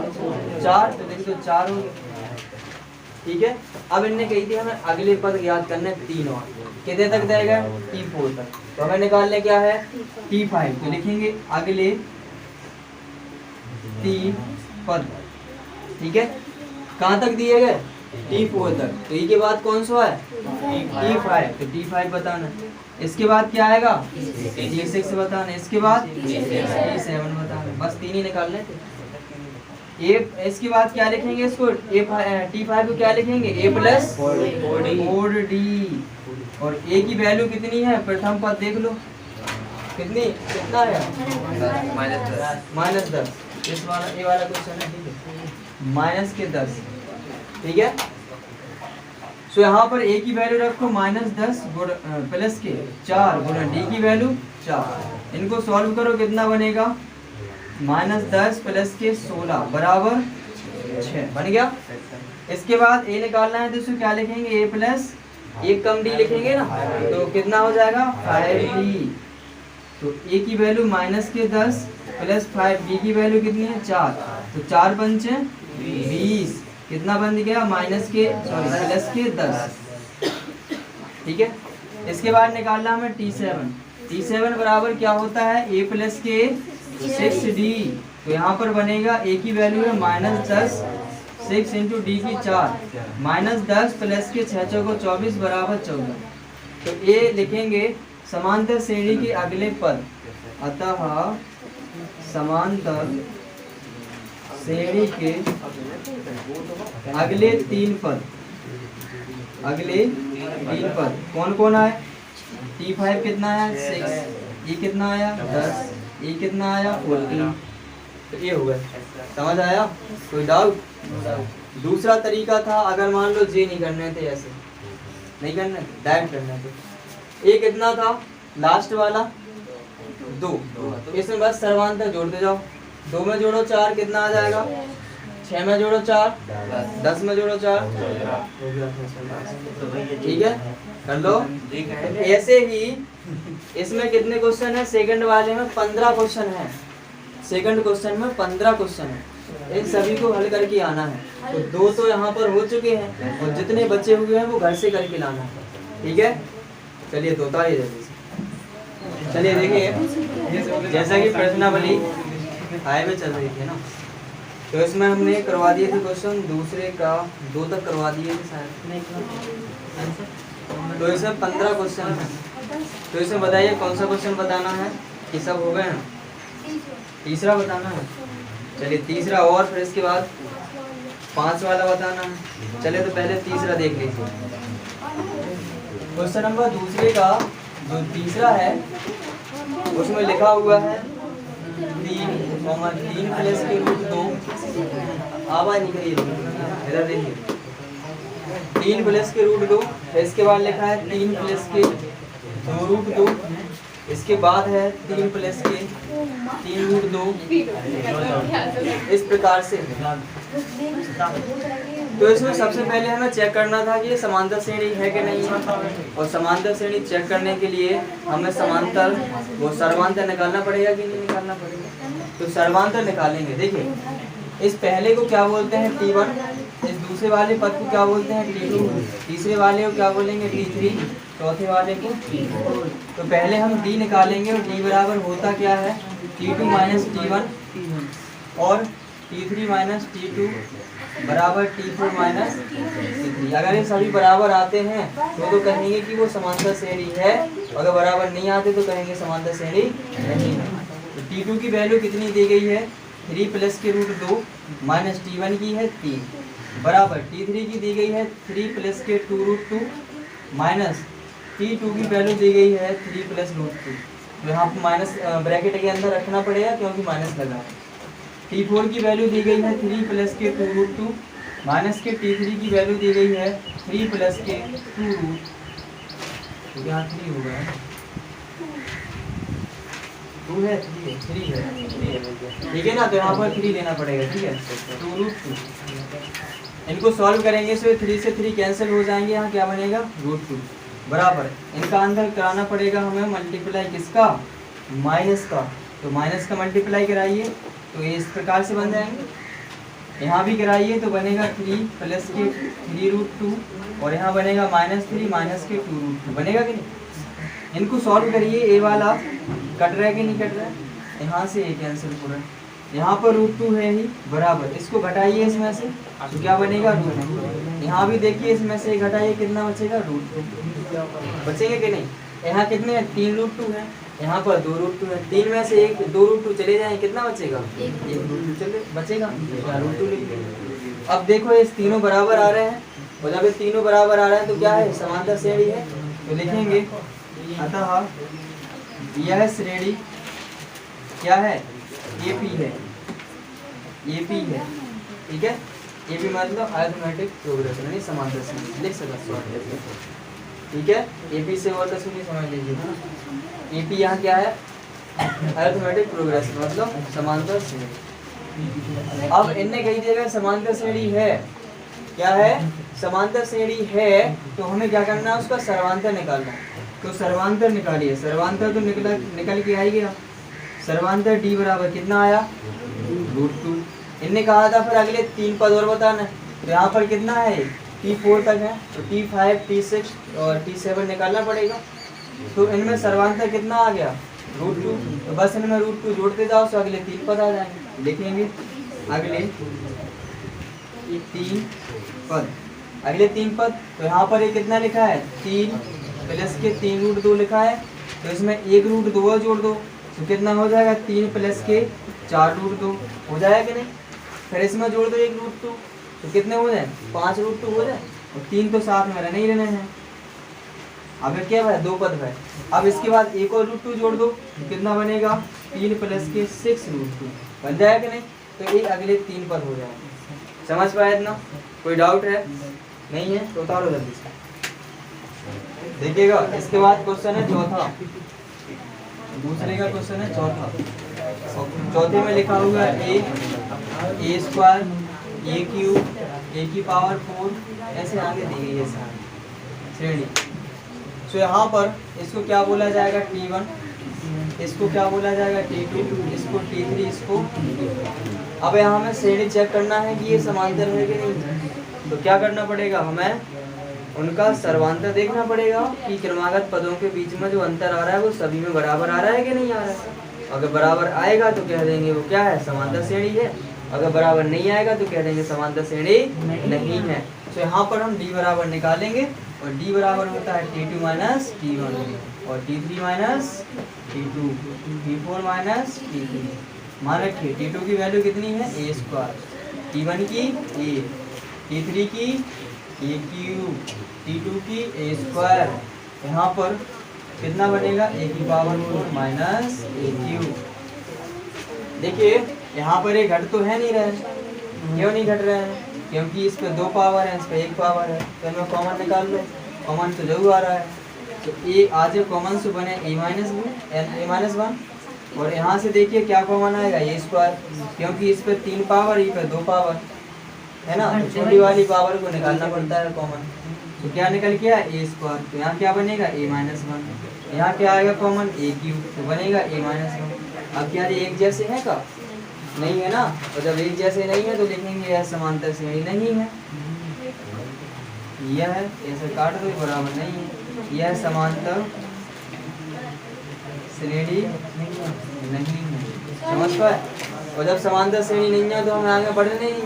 4, तो देखो 4 हो गया। ठीक है, अब इनने कही थी हमें अगले पद याद करने 3 और कितने तक देगा, T4 तक, तो हमें निकालने क्या है, T5। तो लिखेंगे अगले 3 पद। ठीक है, कहाँ तक दिए गए, T4 तक, तो ई के बाद कौन सा है, T5, तो T5 बताना। इसके बाद क्या आएगा, T6 बताना, इसके बाद T7 बताना, बस 3 ही निकालने थे। इसके बाद क्या लिखेंगे, इसको T5 को क्या लिखेंगे, A प्लस 4D, और A की वैल्यू कितनी है, प्रथम पद देख लो कितनी, कितना है, -10। इस वाला ये वाला क्वेश्चन है, ठीक है, माइनस के 10। ठीक है, सो यहाँ पर A की वैल्यू रखो -10 प्लस के 4 गुना D की वैल्यू 4। इनको सॉल्व करो, कितना बनेगा, -10 प्लस के 16 बराबर 6 बन गया। इसके बाद A निकालना है, तो इसको क्या लिखेंगे, A प्लस 1 कम D लिखेंगे ना, तो कितना हो जाएगा, 5D। तो A की वैल्यू -10 प्लस 5D की वैल्यू कितनी है, 4, तो 4 पंचे 20, कितना बन गया, प्लस के 10। ठीक है, इसके बाद निकालना हमें T7 बराबर क्या होता है, A प्लस के 6D। तो यहाँ पर बनेगा A की वैल्यू है -10, 6 इंटू D की 4, -10 प्लस के 6 चौको 24 बराबर 14। तो A लिखेंगे समांतर श्रेणी के अगले पद, अतः समांतर श्रेणी के अगले 3 पद, कौन कौन आए, T5 कितना है, 6, E कितना आया 10, E कितना आया 14। तो ये हो गया, समझ आया, कोई डाउट। दूसरा तरीका था, अगर मान लो J नहीं करने थे, ऐसे नहीं करना, डायरेक्ट करना थे। A कितना था, लास्ट वाला 2, इसमें बस सर्वांतर जोड़ते जाओ, 2 में जोड़ो 4 कितना आ जाएगा, 6 में जोड़ो 4, 10 में जोड़ो 4, ठीक है, कर लो। ऐसे ही इसमें कितने क्वेश्चन है, सेकंड वाले में 15 क्वेश्चन है, सेकंड क्वेश्चन में 15 क्वेश्चन है, इन सभी को हल करके आना है। तो 2 तो यहाँ पर हो चुके हैं, और जितने बचे हुए हैं वो घर से करके लाना है। ठीक है, चलिए तो उतारिए जल्दी से। चलिए देखिए, जैसा कि प्रश्नावली हाई में चल रही थी ना, तो इसमें हमने करवा दिए थे क्वेश्चन, दूसरे का 2 तक करवा दिए थे शायद। तो इसमें 15 क्वेश्चन है, तो इसमें बताइए कौन सा क्वेश्चन बताना है, ये सब हो गए हैं, तीसरा बताना है। चलिए तीसरा और फिर इसके बाद 5 वाला बताना है। चलिए तो पहले तीसरा देख लीजिए। क्वेश्चन नंबर दूसरे का जो तीसरा है उसमें लिखा हुआ है 3 प्लस के रूट 2। आवाज निकली इधर देखिए, 3 प्लस के रूट 2। इसके बाद लिखा है 3 प्लस के 2 रूट 2। इसके बाद है 3 प्लस के 3 रूट 2। इस प्रकार से। तो इसमें सबसे पहले हमें चेक करना था कि ये समांतर श्रेणी है कि नहीं है, और समांतर श्रेणी चेक करने के लिए हमें समांतर वो सर्वांतर निकालना पड़ेगा कि नहीं निकालना पड़ेगा। तो सर्वांतर निकालेंगे। देखिए इस पहले को क्या बोलते हैं T1, इस दूसरे वाले पद को क्या बोलते हैं T2, तीसरे वाले को क्या बोलेंगे T3, चौथे वाले को T4। तो पहले हम D निकालेंगे और D बराबर होता क्या है T2 माइनस T1 और T3 माइनस T2 बराबर T4 माइनस T3। अगर ये सभी बराबर आते हैं तो कहेंगे कि वो समांतर श्रेणी है, अगर बराबर नहीं आते तो कहेंगे समांतर श्रेणी नहीं है। तो T2 की वैल्यू कितनी दी गई है 3 प्लस के रूट 2 माइनस T1 की है 3 बराबर T3 की दी गई है 3 प्लस के 2 रूट 2 माइनस T2 की वैल्यू दी गई है 3 प्लस रूट 2। तो यहाँ पर माइनस ब्रैकेट के अंदर रखना पड़ेगा क्योंकि माइनस लगा है। T4 की वैल्यू दी गई है 3 प्लस के 2 रूट 2 माइनस के T3 की वैल्यू दी गई है 3 प्लस के 2 रूट, तो यहाँ 3 होगा 2 है 3 है ठीक है ना। तो यहाँ पर 3 लेना पड़ेगा, ठीक है 2 रूट 2। इनको सॉल्व करेंगे तो 3 से 3 कैंसिल हो जाएंगे, यहाँ क्या बनेगा रूट 2 बराबर। इनका आंसर कराना पड़ेगा हमें मल्टीप्लाई किसका माइनस का। तो माइनस का मल्टीप्लाई कराइए तो ये इस प्रकार से बन जाएंगे। यहाँ भी कराइए तो बनेगा 3 प्लस के 3 रूट 2 और यहाँ बनेगा -3 माइनस के 2 रूट 2 बनेगा कि नहीं। इनको सॉल्व करिए, ए वाला कट रहा है कि नहीं कट रहा है, यहाँ से ए कैंसिल पूरा, यहाँ पर रूट 2 है ही बराबर। इसको घटाइए इसमें से तो क्या बनेगा रूट 2। यहाँ भी देखिए इसमें से घटाइए कितना बचेगा रूट 2 बचेंगे कि नहीं। यहाँ कितने हैं 3 रूट 2 है, यहाँ पर 2 रूट 2 है, 3 में से 2 रूट 2 चले जाएं कितना बचेगा 1 रूट 2 चले बचेगा, रूट 2 लिख। अब देखो ये तीनों बराबर आ रहे हैं और जब ये तीनों बराबर आ रहे हैं तो क्या है समांतर श्रेणी है। तो लिखेंगे अतः यह श्रेणी क्या है AP है, AP है ठीक है। AP मतलब अरिथमेटिक प्रोग्रेशन यानी समांतर श्रेणी लिख सकते ठीक है। AP से और कुछ नहीं समझ लीजिए। AP यहाँ क्या है अरिथमेटिक प्रोग्रेशन मतलब समांतर श्रेणी। अब इनने कही दिया समांतर श्रेणी है, क्या है समांतर श्रेणी है, तो हमें क्या करना है उसका सर्वांतर निकालना है। तो सर्वांतर निकालिए, सर्वांतर तो निकल के आई गया। सर्वांतर D बराबर कितना आया रूट 2। इनने कहा था फिर अगले 3 पद और बताना, तो यहाँ पर कितना है T4 तक है, तो T5 T6 और T7 निकालना पड़ेगा। तो इनमें सर्वांतर कितना आ गया रूट 2, तो बस इनमें रूट 2 जोड़ते जाओ तो अगले 3 पद आ जाएंगे। लिखेंगे अगले 3 पद, अगले 3 पद। तो यहाँ पर ये कितना लिखा है 3 प्लस के 3 रूट 2 लिखा है, तो इसमें 1 रूट 2 जोड़ दो तो कितना हो जाएगा 3 प्लस के 4 रूट 2 हो जाएगा कि नहीं। फिर इसमें जोड़ दो 1 रूट 2 तो कितने हो जाए 5 रूट 2 हो जाए, और 3 तो साथ में रहने ही रहने हैं। अब क्या है 2 पद है। अब इसके बाद एक और रूट 2 जोड़ दो तो कितना बनेगा 3 प्लस के 6 रूट 2 बन जाएगा कि नहीं। तो ये अगले 3 पद हो जाएंगे। समझ पाए इतना, कोई डाउट है नहीं है तो उतारो जल्दी से देखिएगा। इसके बाद क्वेश्चन है चौथा, दूसरे का क्वेश्चन है चौथा। चौथे में लिखा हुआ है a square a cube a की पावर 4 ऐसे आगे दी गई है श्रेणी। तो यहाँ पर इसको क्या बोला जाएगा T1, इसको क्या बोला जाएगा T2, इसको T3, इसको T4। अब यहाँ हमें श्रेणी चेक करना है कि ये समांतर है कि नहीं। तो क्या करना पड़ेगा हमें उनका सर्वांतर देखना पड़ेगा कि क्रमागत पदों के बीच में जो अंतर आ रहा है वो सभी में बराबर आ रहा है कि नहीं आ रहा है। अगर बराबर आएगा तो कह देंगे वो क्या है समांतर श्रेणी है, अगर बराबर नहीं आएगा तो कह देंगे समांतर श्रेणी नहीं है। तो यहाँ पर हम D बराबर निकालेंगे और D बराबर होता है T2 माइनस T1 और T3 minus T2 T4 minus T3। मान रखिए T2 की वैल्यू कितनी है a स्क्वायर, T1 की a, T3 की a क्यूब, T2 की a स्क्वायर। यहाँ पर कितना बनेगा a की पावर 4 माइनस a क्यूब। देखिए यहाँ पर ये घट तो है नहीं रहे, क्यों नहीं घट रहे हैं? क्योंकि इस पे 2 पावर है, इस पे 1 पावर है, तो इनमें कॉमन निकाल लो, कॉमन तो जरूर आ रहा है। तो ए आज कॉमन से बने a माइनस 1, और यहाँ से देखिए क्या कॉमन आएगा a स्क्वायर, क्योंकि इस पे 3 पावर, ये पे 2 पावर है ना, तो छोटी वाली पावर को निकालना पड़ता है कॉमन। तो क्या निकल गया a स्क्वायर, तो यहाँ क्या बनेगा a माइनस 1, यहाँ क्या आएगा कॉमन a क्यूब, तो बनेगा a माइनस 1। अब क्या ये एक जैसे है का नहीं है ना, और जब एक जैसे नहीं है तो लिखेंगे यह समांतर श्रेणी नहीं है, यह ऐसे काट दो बराबर नहीं है, यह समांतर श्रेणी नहीं है, समझ पाए। और जब समांतर श्रेणी नहीं है तो हमें आगे बढ़ने नहीं है,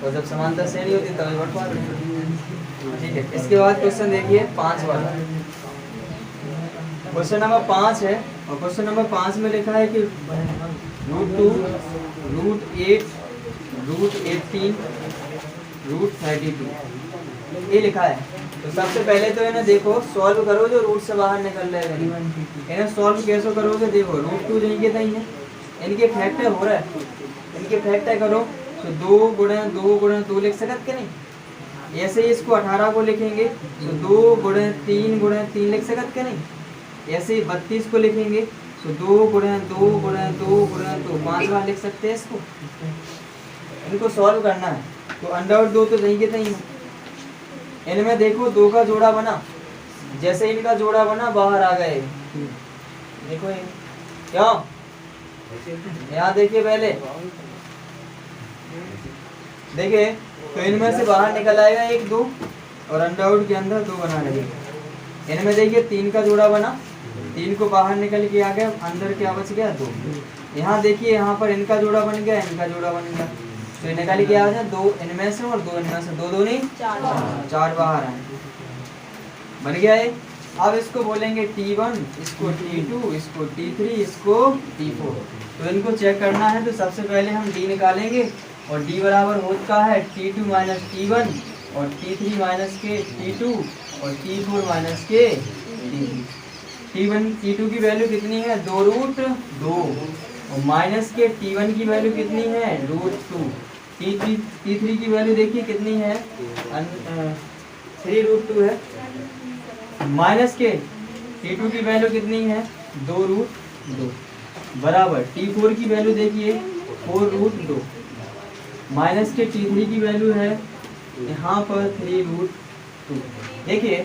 और जब समांतर श्रेणी होती है तभी बढ़ पाते हैं। ठीक है, इसके बाद क्वेश्चन देखिए 5 वाला, क्वेश्चन नंबर 5 है, और क्वेश्चन नंबर 5 में लिखा है कि √2, √8, √18, √32 ये लिखा है। तो सबसे पहले तो इन्हें देखो सॉल्व करो, जो रूट से बाहर निकल रहे हैं इन्हें सॉल्व कैसे करोगे। देखो √2 जाएंगे नहीं है, इनके फैक्टर हो रहा है, इनके फैक्टर करो तो 2 गुणे 2 गुणे 2 लिख सकते कि नहीं। ऐसे ही इसको 18 को लिखेंगे तो 2 गुणे 3 गुणे 3 लिख सकते कि नहीं। ऐसे ही 32 को लिखेंगे तो 2 गुणे 2 गुणे 2 गुणे 2 5 बार लिख सकते हैं इसको। इनको सॉल्व करना है तो √2 तो जाएंगे नहीं, इनमें देखो 2 का जोड़ा बना, जैसे इनका जोड़ा बना बाहर आ गए। देखो ये क्यों, यहाँ देखिए पहले देखिए, तो इनमें से बाहर निकल आएगा 1 2, और अंडर के अंदर 2 बना रहेगा। इनमें देखिए 3 का जोड़ा बना, 3 को बाहर निकल के आ गया, अंदर क्या बच गया 2। यहाँ देखिए यहाँ पर इनका जोड़ा बन गया, इनका जोड़ा बन गया, तो निकाल के आ जाए 2 इनमें से और 2 इनमें से, 2 2 नहीं 4 बाहर आए, बन गया ये। अब इसको बोलेंगे T1, इसको T2, इसको T3, इसको T4। तो इनको चेक करना है तो सबसे पहले हम D निकालेंगे, और D बराबर होता है T2 माइनस T1, और T3 माइनस के T2, और T4 माइनस के T3। T1 T2 की वैल्यू कितनी है 2√2, और माइनस के T1 की वैल्यू कितनी है √2, T3 की वैल्यू देखिए कितनी है 3√2 है, माइनस के T2 की वैल्यू कितनी है 2√2, बराबर T4 की वैल्यू देखिए 4√2, माइनस के T3 की वैल्यू है यहाँ पर 3√2। देखिए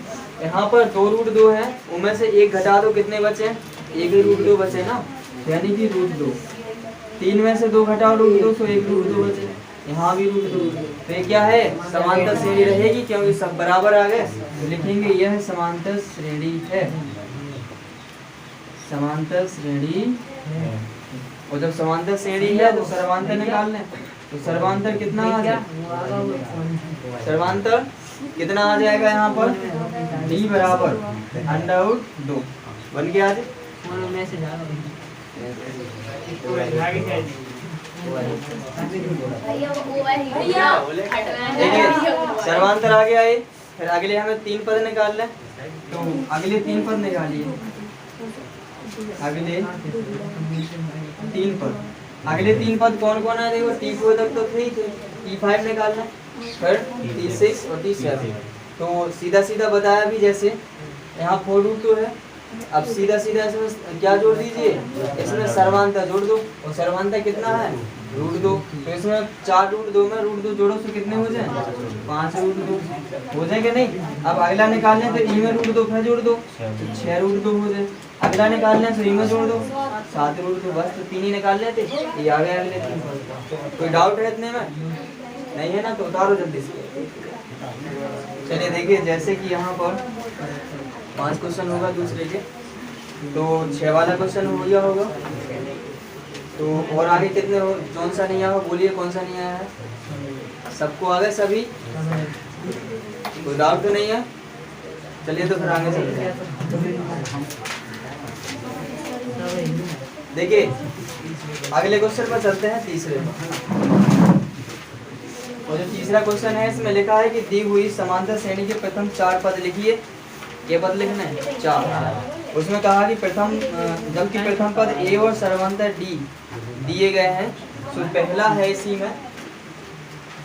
यहाँ पर 2√2 है, उनमें से 1 घटा दो, कितने बचे 1√2 बचे ना, यानी कि √2। 3 में से 2 घटाओ √2 तो 1√2 बचे, यहाँ भी √2। तो ये क्या है समांतर श्रेणी रहेगी, क्योंकि सब बराबर आ गए, तो लिखेंगे यह समांतर श्रेणी है, समांतर श्रेणी है। और जब समांतर श्रेणी है तो सर्वांतर निकाल लें, तो सर्वांतर कितना आ जाए, सर्वांतर कितना आ जाएगा यहाँ पर D बराबर √2 बन गया। आज सर्वांतर आ गया है। फिर अगले हमें 3 पद निकाल लें, तो अगले 3 पद निकालिए, अगले 3 पद, अगले 3 पद कौन कौन है देखो, T4 तक तो थे, T5 निकाल लें, फिर T6 और T7। तो सीधा सीधा बताया भी, जैसे यहाँ 4√2 है, अब सीधा सीधा इसमें क्या जोड़ दीजिए, इसमें सर्वांतर जोड़ दो, और सर्वांतर कितना है √2, तो इसमें 4√2 में √2 जोड़ो तो कितने हो जाए 5√2 हो जाएंगे नहीं। अब अगला निकालने तो ई में √2 फिर जोड़ दो तो 6√2 हो जाए, अगला निकालने तो ई में जोड़ दो 7√2, बस तो 3 ही निकाल लेते, ये आ गया अगले 3। कोई डाउट है इतने में नहीं है ना, तो उतारो जल्दी से। चलिए देखिए, जैसे कि यहाँ पर 5 क्वेश्चन होगा दूसरे के, तो 6 वाला क्वेश्चन हो गया होगा, तो और आगे कितने हो, कौन सा नहीं आया बोलिए, कौन सा नहीं आया है, सबको आ गए सभी, कोई डाउट तो नहीं है। चलिए तो फिर आगे चलते हैं। देखिए अगले क्वेश्चन पर चलते हैं, तीसरे पर। और जो तीसरा क्वेश्चन है इसमें लिखा है कि दी हुई समांतर श्रेणी के प्रथम 4 पद लिखिए। ये पद लिखना है 4। उसमें कहा कि प्रथम जबकि प्रथम पद ए और सर्वांतर डी दिए गए हैं, तो पहला है इसी में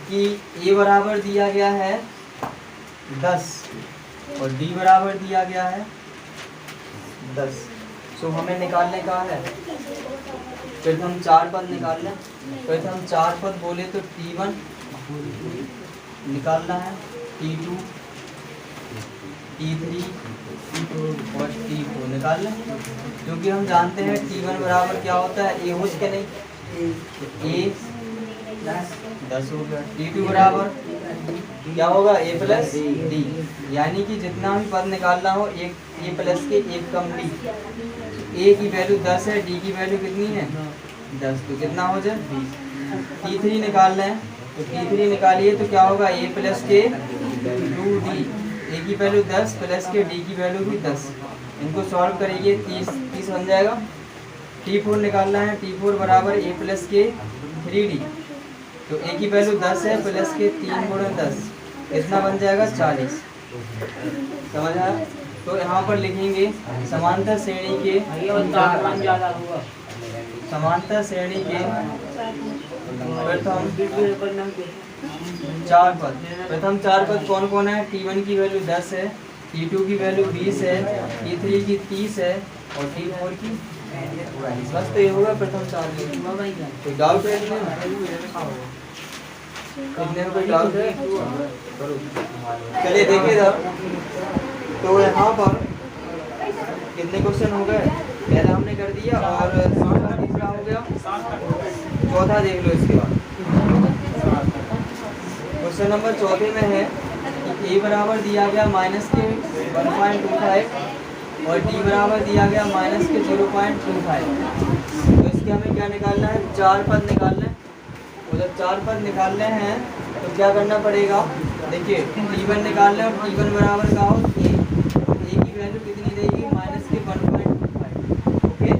कि ए बराबर दिया गया है 10 और डी बराबर दिया गया है 10। सो हमें निकालने का है प्रथम 4 पद निकालना। प्रथम 4 पद बोले तो T1 निकालना है, T2, T3 और T4 निकालना है, क्योंकि हम जानते हैं T1 बराबर क्या होता है, ए हो के नहीं, ए 10 हो गया। T2 बराबर क्या होगा, ए प्लस डी, यानी कि जितना भी पद निकालना हो एक ए प्लस के एक कम डी। ए की वैल्यू 10 है, डी की वैल्यू कितनी है 10, तो कितना हो जाए 20। T3 निकालना है, तो T3 निकालिए तो क्या होगा, ए प्लस के 2d, ए की वैल्यू 10 प्लस के डी की वैल्यू भी 10। इनको सॉल्व करेंगे 30 बन जाएगा। T4 निकालना है, T4 बराबर ए प्लस के 3d, तो ए की वैल्यू 10 है प्लस के 3 गुणा 10, इतना बन जाएगा 40। समझ आया? तो यहाँ पर लिखेंगे समांतर श्रेणी के प्रथम 4 पद कौन कौन है। T1 की वैल्यू 10 है, T2 की वैल्यू 20 है, T3 की 30 है और T4 की 40। बस तो ये होगा प्रथम 4 पद। कोई डाउट है इतने में कोई डाउट है? चलिए देखिए तो यहाँ पर कितने क्वेश्चन हो गए, पहला हमने कर दिया और तीसरा हो गया, चौथा देख लो इसके बाद। क्वेश्चन नंबर चौथे में है कि ए बराबर दिया गया माइनस के 1.25 और डी बराबर दिया गया माइनस के 0.25। तो इसके हमें क्या निकालना है, 4 पद निकालना है। और जब 4 पद निकालने हैं तो क्या करना पड़ेगा, देखिए T1 निकालना है और T1 बराबर का हो ए की वैल्यू कितनी देगी, माइनस के 1.25। ओके,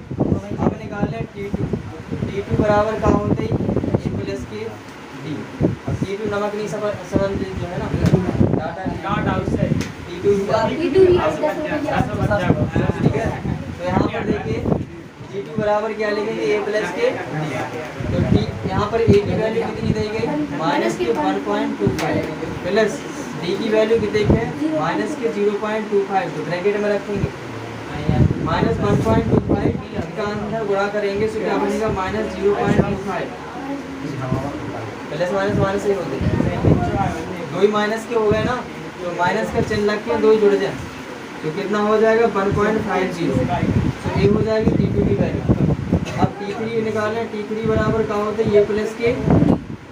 अब निकालना है T2 बराबर का होते ही ए प्लस के डी। अब T2 नमक नहीं संबंध जो है ना, डाटा उससे T2 ठीक है। तो यहाँ पर देखिए T2 बराबर क्या लिखेंगे, ए प्लस के डी। तो टी यहाँ पर ए की वैल्यू कितनी दी गई, माइनस के 1.25 प्लस डी की वैल्यू कितनी है, माइनस के 0.25। तो ब्रैकेट में रखेंगे माइनस 1.25 का अंदर गुणा करेंगे तो क्या बनेगा, माइनस 0.25 प्लस माइनस ही होते हैं, दो ही माइनस के हो गए ना, तो माइनस का चिन्ह रख के दो ही जुड़ जाए तो कितना हो जाएगा 1.50। तो ये हो जाएगी T2 की वैल्यू। अब T3 निकालें, T3 बराबर का होता है ए प्लस के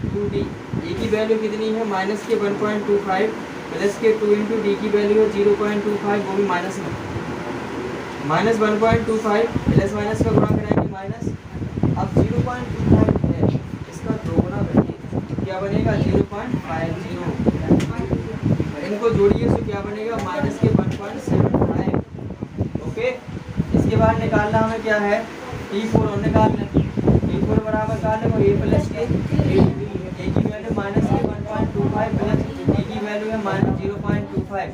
2d, ए की वैल्यू कितनी है, माइनस के 1.25 प्लस के 2 इंटू डी की वैल्यू है 0.25, वो भी माइनस में, माइनस 1.25 प्लस माइनस का गुणा कराएंगे माइनस। अब 0.25 है, इसका दोगुना करिए क्या बनेगा 0.50। इनको जोड़िए तो क्या बनेगा, माइनस के 1.75। ओके, इसके बाद निकालना हमें क्या है, T4 और निकाल लें। T4 बराबर का लें वो ए प्लस के ए की वैल्यू माइनस के 1.25 प्लस डी की वैल्यू है माइनस 0.25,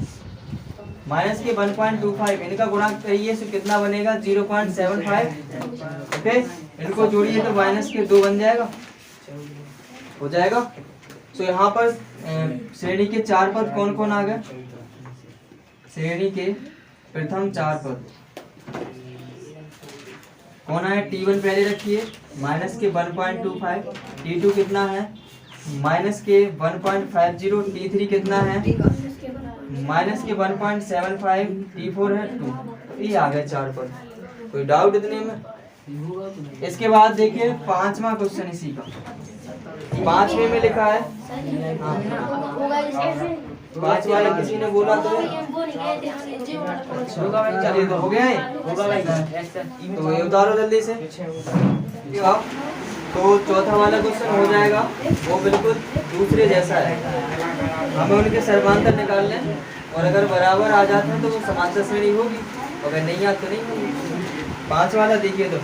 माइनस के 1.25 इनका गुणा करिए तो कितना बनेगा 0.75। ओके, इनको जोड़िए तो माइनस के 2 बन जाएगा, हो जाएगा। तो यहाँ पर श्रेणी के 4 पद कौन कौन आ गए, श्रेणी के प्रथम 4 पद कौन है, T1 पहले रखिए माइनस के 1.25, T2 कितना है माइनस के 1.50, T3 कितना है माइनस के 1.75, T4 है 2। ये आ गए 4 पद, कोई डाउट इतने में। इसके बाद देखिए 5वां क्वेश्चन इसी का, 5वें में लिखा है, हाँ 5 वाला किसी ने बोला तो चलिए तो हो गया है, तो ये उतारो जल्दी से। तो चौथा वाला क्वेश्चन हो जाएगा, वो बिल्कुल दूसरे जैसा है, हमें उनके सर्वांतर निकाल लें और अगर बराबर आ जाते हैं तो वो समांतर श्रेणी होगी, अगर नहीं आते तो नहीं होगी। 5 वाला देखिए तो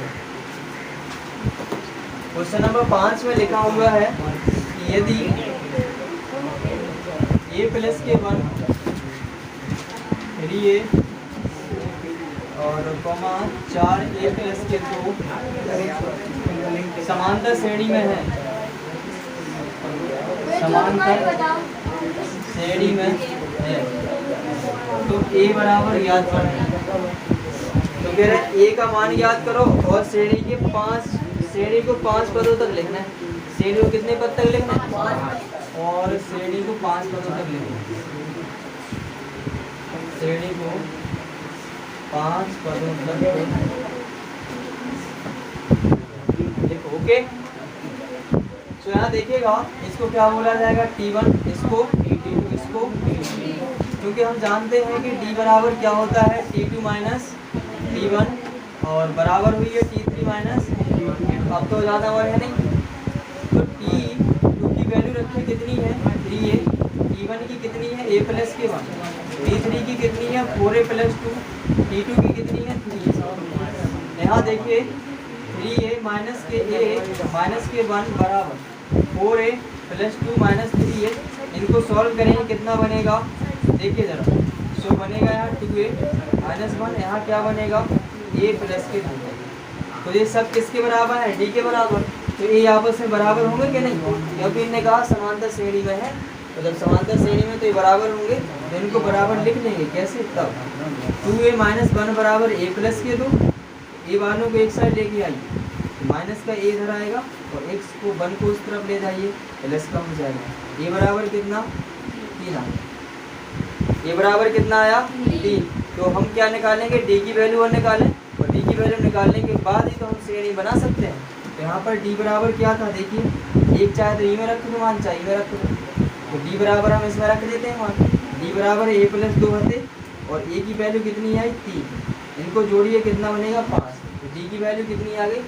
क्वेश्चन नंबर 5 में लिखा हुआ है कि यदि a प्लस के 1 3a और 4a प्लस के 2 समांतर श्रेणी में है, समांतर श्रेणी में है, तो a बराबर याद करना। तो कह रहे हैं a का मान याद करो और श्रेणी को 5 पदों तक लिखना है। श्रेणी को कितने पद तक लिखना है? और श्रेणी को 5 पदों तक लिखना है। श्रेणी को 5 पदों तक देखो। ओके, तो यहाँ देखिएगा, इसको क्या बोला जाएगा? T1, इसको T2, इसको T3, क्योंकि हम जानते हैं कि D बराबर क्या होता है? T2 माइनस T1 और बराबर हुई है T3 माइनस T2। अब तो ज़्यादा और है नहीं, तो T2 की वैल्यू रखिए कितनी है? 3a। T1 की कितनी है? a प्लस के 1। T3 की कितनी है? 4a plus 2। T2 की कितनी है? 3a। यहाँ देखिए 3a माइनस के a माइनस के 1 बराबर 4a प्लस 2 माइनस 3a। इनको सॉल्व करेंगे, कितना बनेगा? देखिए जरा, सो बनेगा यहाँ 2a माइनस 1, यहाँ क्या बनेगा? a प्लस के 2। तो ये सब किसके बराबर है? d के बराबर। तो ये आपस में बराबर होंगे कि नहीं? क्योंकि इन्होंने कहा समांतर श्रेणी में है, तो जब समांतर श्रेणी में तो ये बराबर होंगे, तो इनको बराबर लिख लेंगे। कैसे? तब 2a माइनस 1 बराबर a प्लस के 2। a वालों को एक साइड लेके आइए, माइनस का a इधर आएगा और x को 1 को उस तरफ ले जाइए, प्लस का हो जाएगा। a बराबर कितना? 3 आया। a बराबर कितना आया? 3। तो हम क्या निकालेंगे? d की वैल्यू और निकालें, और d की वैल्यू निकालने के बाद ही तो हम श्रेणी बना सकते हैं। तो यहाँ पर d बराबर क्या था? देखिए, एक चाहे तो e में रख दो मान, चाहे में रख दो, तो d बराबर हम इसमें रख देते हैं मान। d बराबर a प्लस 2 हते और a की वैल्यू कितनी आई? 3। इनको जोड़िए, कितना बनेगा? 5। तो d की वैल्यू कितनी आ गई?